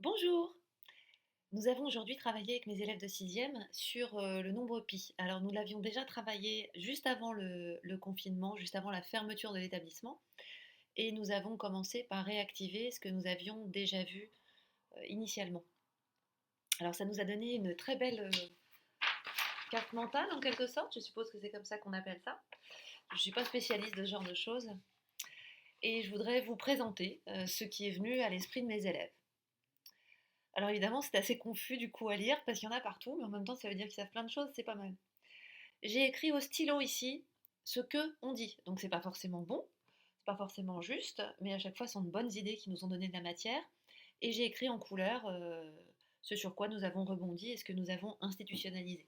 Bonjour! Nous avons aujourd'hui travaillé avec mes élèves de sixième sur le nombre pi. Alors nous l'avions déjà travaillé juste avant le confinement, juste avant la fermeture de l'établissement, et nous avons commencé par réactiver ce que nous avions déjà vu initialement. Alors ça nous a donné une très belle carte mentale en quelque sorte, je suppose que c'est comme ça qu'on appelle ça. Je ne suis pas spécialiste de ce genre de choses, et je voudrais vous présenter ce qui est venu à l'esprit de mes élèves. Alors évidemment, c'est assez confus du coup à lire parce qu'il y en a partout, mais en même temps, ça veut dire qu'ils savent plein de choses, c'est pas mal. J'ai écrit au stylo ici ce que on dit. Donc c'est pas forcément bon, c'est pas forcément juste, mais à chaque fois, ce sont de bonnes idées qui nous ont donné de la matière. Et j'ai écrit en couleur ce sur quoi nous avons rebondi et ce que nous avons institutionnalisé.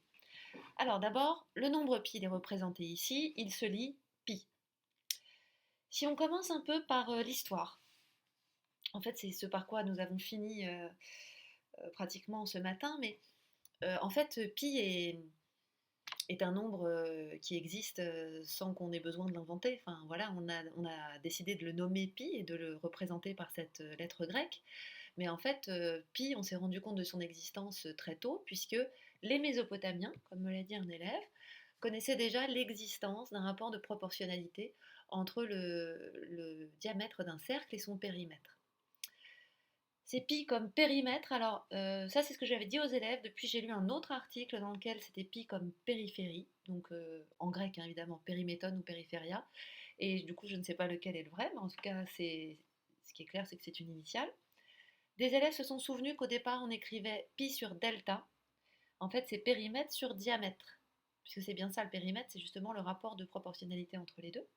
Alors d'abord, le nombre pi est représenté ici, il se lit pi. Si on commence un peu par l'histoire, en fait c'est ce par quoi nous avons fini pratiquement ce matin, mais en fait pi est un nombre qui existe sans qu'on ait besoin de l'inventer. Enfin voilà, on a décidé de le nommer pi et de le représenter par cette lettre grecque. Mais en fait, pi, on s'est rendu compte de son existence très tôt, puisque les Mésopotamiens, comme me l'a dit un élève, connaissaient déjà l'existence d'un rapport de proportionnalité entre le diamètre d'un cercle et son périmètre. C'est pi comme périmètre. Alors, ça, c'est ce que j'avais dit aux élèves. Depuis, j'ai lu un autre article dans lequel c'était pi comme périphérie, donc en grec, hein, évidemment, périméton ou périphéria. Et du coup, je ne sais pas lequel est le vrai, mais en tout cas, ce qui est clair, c'est que c'est une initiale. Des élèves se sont souvenus qu'au départ, on écrivait pi sur delta. En fait, c'est périmètre sur diamètre, puisque c'est bien ça le périmètre, c'est justement le rapport de proportionnalité entre les deux.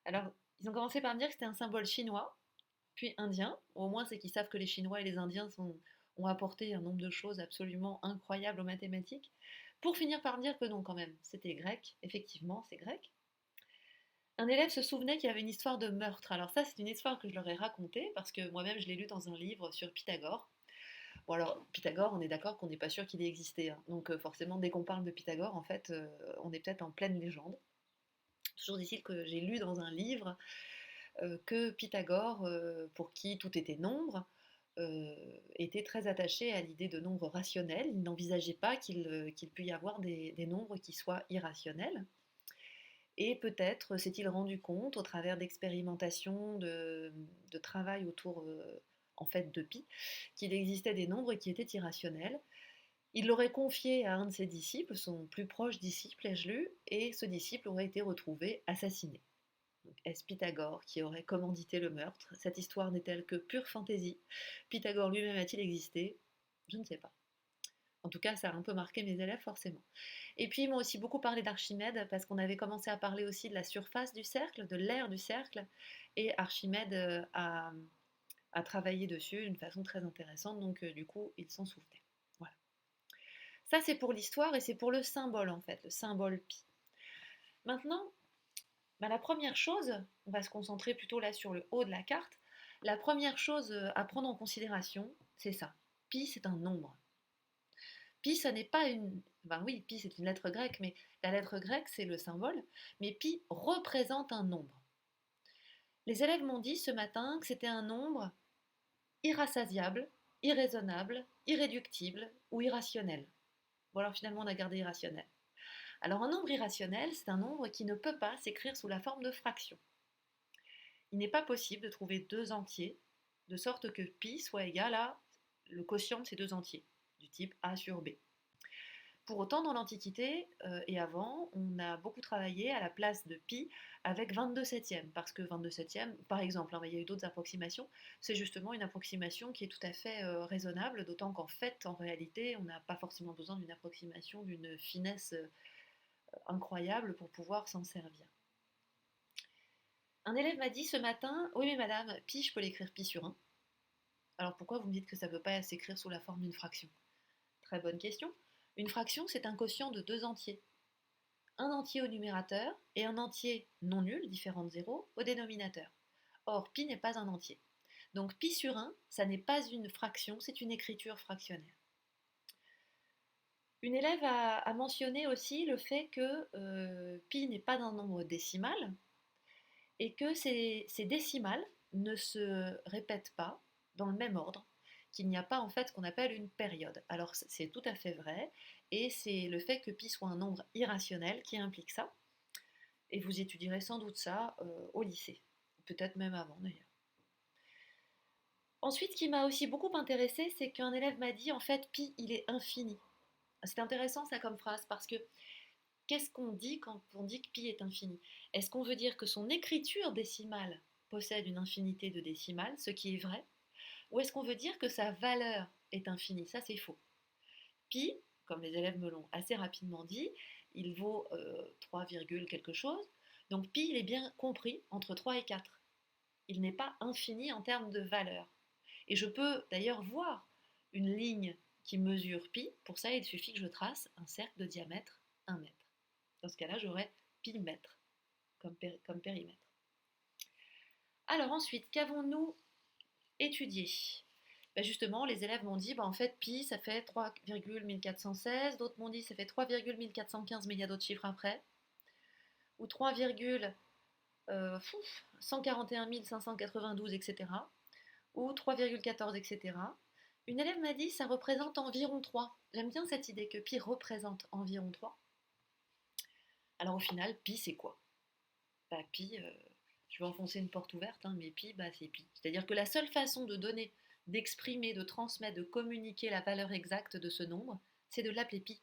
Alors, ils ont commencé par me dire que c'était un symbole chinois, puis indien. Au moins, c'est qu'ils savent que les Chinois et les Indiens ont apporté un nombre de choses absolument incroyables aux mathématiques. Pour finir par me dire que non, quand même, c'était grec. Effectivement, c'est grec. Un élève se souvenait qu'il y avait une histoire de meurtre. Alors ça, c'est une histoire que je leur ai racontée parce que moi-même, je l'ai lue dans un livre sur Pythagore. Bon alors, Pythagore, on est d'accord qu'on n'est pas sûr qu'il ait existé, hein. Donc forcément, dès qu'on parle de Pythagore, en fait, on est peut-être en pleine légende. Toujours dit-il que j'ai lu dans un livre que Pythagore, pour qui tout était nombre, était très attaché à l'idée de nombres rationnels. Il n'envisageait pas qu'il puisse y avoir des nombres qui soient irrationnels. Et peut-être s'est-il rendu compte, au travers d'expérimentations, de travail autour en fait de pi, qu'il existait des nombres qui étaient irrationnels. Il l'aurait confié à un de ses disciples, son plus proche disciple, ai-je lu, et ce disciple aurait été retrouvé assassiné. Est-ce Pythagore qui aurait commandité le meurtre? Cette histoire n'est-elle que pure fantaisie? Pythagore lui-même a-t-il existé? Je ne sais pas. En tout cas, ça a un peu marqué mes élèves forcément. Et puis, ils m'ont aussi beaucoup parlé d'Archimède, parce qu'on avait commencé à parler aussi de la surface du cercle, de l'aire du cercle, et Archimède a travaillé dessus d'une façon très intéressante, donc du coup, ils s'en souvenaient. Voilà. Ça, c'est pour l'histoire et c'est pour le symbole, en fait, le symbole pi. Maintenant, la première chose, on va se concentrer plutôt là sur le haut de la carte. La première chose à prendre en considération, c'est ça. Pi, c'est un nombre. Pi, ça n'est pas une... Ben oui, pi, c'est une lettre grecque, mais la lettre grecque, c'est le symbole. Mais pi représente un nombre. Les élèves m'ont dit ce matin que c'était un nombre irrassasiable, irraisonnable, irréductible ou irrationnel. Bon alors finalement, on a gardé irrationnel. Alors un nombre irrationnel, c'est un nombre qui ne peut pas s'écrire sous la forme de fraction. Il n'est pas possible de trouver deux entiers de sorte que pi soit égal à le quotient de ces deux entiers, du type a sur b. Pour autant, dans l'Antiquité et avant, on a beaucoup travaillé à la place de pi avec 22 septièmes, parce que 22 septièmes, par exemple, hein, il y a eu d'autres approximations, c'est justement une approximation qui est tout à fait raisonnable, d'autant qu'en fait, en réalité, on n'a pas forcément besoin d'une approximation, d'une finesse incroyable pour pouvoir s'en servir. Un élève m'a dit ce matin, oui mais madame, pi, je peux l'écrire pi sur 1. Alors pourquoi vous me dites que ça ne peut pas s'écrire sous la forme d'une fraction? Très bonne question. Une fraction, c'est un quotient de deux entiers. Un entier au numérateur et un entier non nul, différent de 0, au dénominateur. Or, pi n'est pas un entier. Donc pi sur 1, ça n'est pas une fraction, c'est une écriture fractionnaire. Une élève a mentionné aussi le fait que pi n'est pas un nombre décimal et que ces décimales ne se répètent pas dans le même ordre. qu'il n'y a pas en fait ce qu'on appelle une période. Alors c'est tout à fait vrai, et c'est le fait que pi soit un nombre irrationnel qui implique ça, et vous étudierez sans doute ça au lycée, peut-être même avant d'ailleurs. Ensuite, ce qui m'a aussi beaucoup intéressé, c'est qu'un élève m'a dit en fait pi il est infini. C'est intéressant ça comme phrase parce que qu'est-ce qu'on dit quand on dit que pi est infini? Est-ce qu'on veut dire que son écriture décimale possède une infinité de décimales, ce qui est vrai? Ou est-ce qu'on veut dire que sa valeur est infinie? Ça, c'est faux. Pi, comme les élèves me l'ont assez rapidement dit, il vaut 3, quelque chose. Donc pi, il est bien compris entre 3 et 4. Il n'est pas infini en termes de valeur. Et je peux d'ailleurs voir une ligne qui mesure pi. Pour ça, il suffit que je trace un cercle de diamètre 1 mètre. Dans ce cas-là, j'aurai pi mètre comme périmètre. Alors ensuite, qu'avons-nous étudié? Ben justement, les élèves m'ont dit, en fait, pi, ça fait 3,1416. D'autres m'ont dit, ça fait 3,1415, mais il y a d'autres chiffres après. Ou 3,141 592, etc. Ou 3,14, etc. Une élève m'a dit, ça représente environ 3. J'aime bien cette idée que pi représente environ 3. Alors au final, pi, c'est quoi? Bah, pi, je vais enfoncer une porte ouverte, hein, mais pi, bah, c'est pi. C'est-à-dire que la seule façon de donner, d'exprimer, de transmettre, de communiquer la valeur exacte de ce nombre, c'est de l'appeler pi.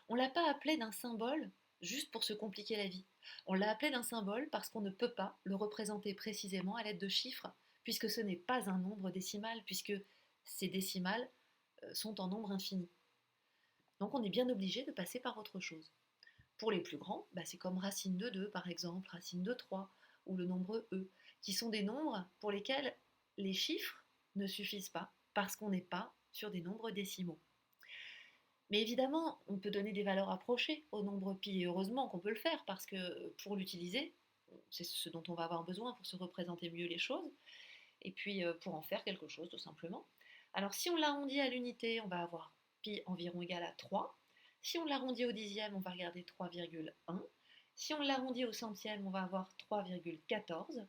On ne l'a pas appelé d'un symbole juste pour se compliquer la vie. On l'a appelé d'un symbole parce qu'on ne peut pas le représenter précisément à l'aide de chiffres, puisque ce n'est pas un nombre décimal, puisque ces décimales sont en nombre infini. Donc on est bien obligé de passer par autre chose. Pour les plus grands, bah, c'est comme racine de 2 par exemple, racine de 3 ou le nombre e, qui sont des nombres pour lesquels les chiffres ne suffisent pas parce qu'on n'est pas sur des nombres décimaux. Mais évidemment, on peut donner des valeurs approchées au nombre pi, et heureusement qu'on peut le faire parce que pour l'utiliser, c'est ce dont on va avoir besoin pour se représenter mieux les choses, et puis pour en faire quelque chose tout simplement. Alors si on l'arrondit à l'unité, on va avoir pi environ égal à 3. Si on l'arrondit au dixième, on va regarder 3,1. Si on l'arrondit au centième, on va avoir 3,14.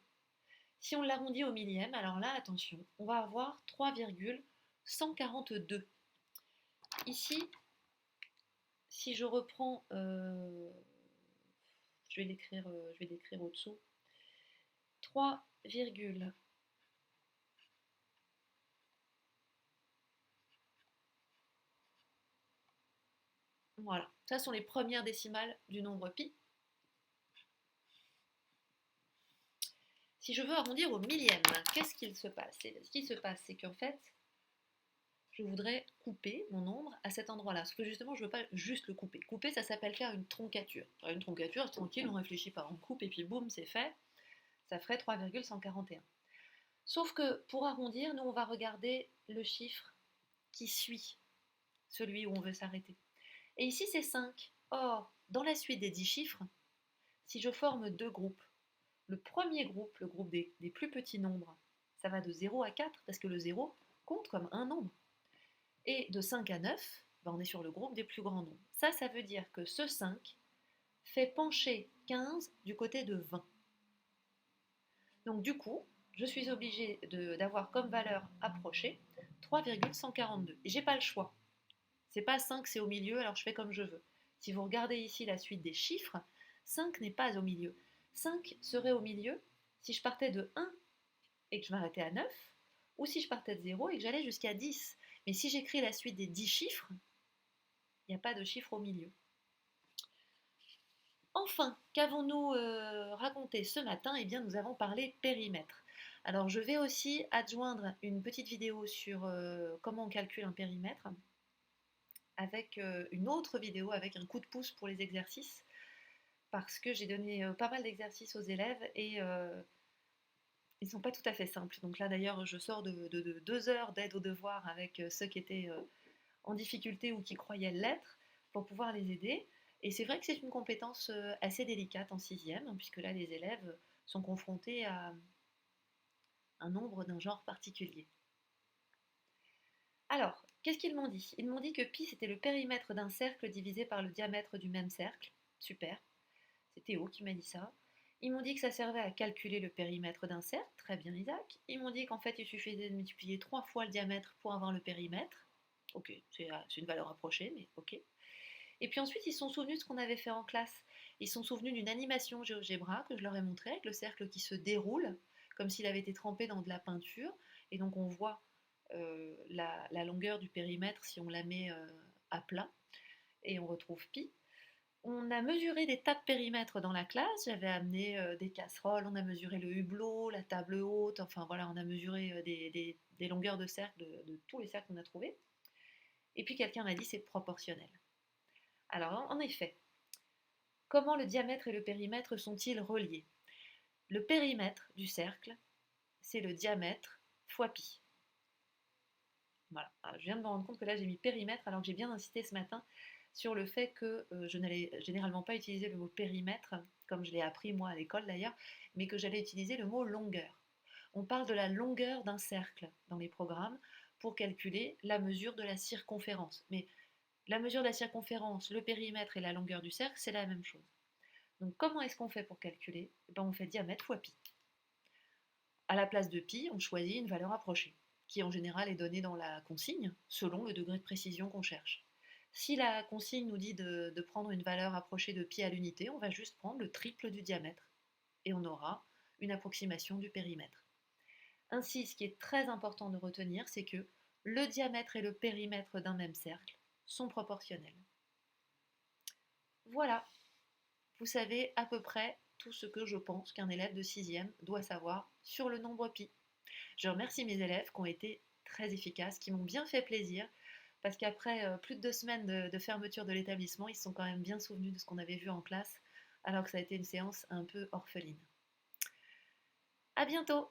Si on l'arrondit au millième, alors là, attention, on va avoir 3,142. Ici, si je reprends, je vais l'écrire au-dessous, 3, voilà, ça sont les premières décimales du nombre pi. Si je veux arrondir au millième, qu'est-ce qu'il se passe? Ce qui se passe, c'est qu'en fait, je voudrais couper mon nombre à cet endroit-là. Parce que justement, je ne veux pas juste le couper. Couper, ça s'appelle faire une troncature. Une troncature, tranquille, on ne réfléchit pas, on coupe et puis boum, c'est fait. Ça ferait 3,141. Sauf que pour arrondir, nous, on va regarder le chiffre qui suit celui où on veut s'arrêter. Et ici, c'est 5. Or, dans la suite des 10 chiffres, si je forme deux groupes, le premier groupe, le groupe des plus petits nombres, ça va de 0 à 4, parce que le 0 compte comme un nombre. Et de 5 à 9, ben on est sur le groupe des plus grands nombres. Ça veut dire que ce 5 fait pencher 15 du côté de 20. Donc du coup, je suis obligée d'avoir comme valeur approchée 3,142. Et j'ai pas le choix. C'est pas 5, c'est au milieu, alors je fais comme je veux. Si vous regardez ici la suite des chiffres, 5 n'est pas au milieu. 5 serait au milieu si je partais de 1 et que je m'arrêtais à 9, ou si je partais de 0 et que j'allais jusqu'à 10. Mais si j'écris la suite des 10 chiffres, il n'y a pas de chiffre au milieu. Enfin, qu'avons-nous raconté ce matin? Eh bien, nous avons parlé périmètre. Alors, je vais aussi adjoindre une petite vidéo sur comment on calcule un périmètre, avec une autre vidéo avec un coup de pouce pour les exercices, parce que j'ai donné pas mal d'exercices aux élèves et ils ne sont pas tout à fait simples. Donc là, d'ailleurs, je sors de 2 heures d'aide aux devoirs avec ceux qui étaient en difficulté ou qui croyaient l'être pour pouvoir les aider. Et c'est vrai que c'est une compétence assez délicate en sixième, hein, puisque là, les élèves sont confrontés à un nombre d'un genre particulier. Alors, qu'est-ce qu'ils m'ont dit? Ils m'ont dit que pi, c'était le périmètre d'un cercle divisé par le diamètre du même cercle. Super. C'est Théo qui m'a dit ça. Ils m'ont dit que ça servait à calculer le périmètre d'un cercle, très bien Isaac. Ils m'ont dit qu'en fait il suffisait de multiplier 3 fois le diamètre pour avoir le périmètre. Ok, c'est une valeur approchée, mais ok. Et puis ensuite ils se sont souvenus de ce qu'on avait fait en classe. Ils se sont souvenus d'une animation GeoGebra que je leur ai montrée avec le cercle qui se déroule, comme s'il avait été trempé dans de la peinture. Et donc on voit la longueur du périmètre si on la met à plat, et on retrouve pi. On a mesuré des tas de périmètres dans la classe. J'avais amené des casseroles, on a mesuré le hublot, la table haute, enfin voilà, on a mesuré des longueurs de cercle de tous les cercles qu'on a trouvés. Et puis quelqu'un m'a dit c'est proportionnel. Alors en effet, comment le diamètre et le périmètre sont-ils reliés? Le périmètre du cercle, c'est le diamètre fois pi. Voilà. Alors, je viens de me rendre compte que là j'ai mis périmètre alors que j'ai bien insisté ce matin sur le fait que je n'allais généralement pas utiliser le mot périmètre, comme je l'ai appris moi à l'école d'ailleurs, mais que j'allais utiliser le mot longueur. On parle de la longueur d'un cercle dans les programmes pour calculer la mesure de la circonférence. Mais la mesure de la circonférence, le périmètre et la longueur du cercle, c'est la même chose. Donc comment est-ce qu'on fait pour calculer? On fait diamètre fois pi. À la place de pi, on choisit une valeur approchée, qui en général est donnée dans la consigne, selon le degré de précision qu'on cherche. Si la consigne nous dit de prendre une valeur approchée de pi à l'unité, on va juste prendre le triple du diamètre, et on aura une approximation du périmètre. Ainsi, ce qui est très important de retenir, c'est que le diamètre et le périmètre d'un même cercle sont proportionnels. Voilà, vous savez à peu près tout ce que je pense qu'un élève de 6e doit savoir sur le nombre pi. Je remercie mes élèves qui ont été très efficaces, qui m'ont bien fait plaisir, parce qu'après plus de 2 semaines de fermeture de l'établissement, ils se sont quand même bien souvenus de ce qu'on avait vu en classe, alors que ça a été une séance un peu orpheline. À bientôt!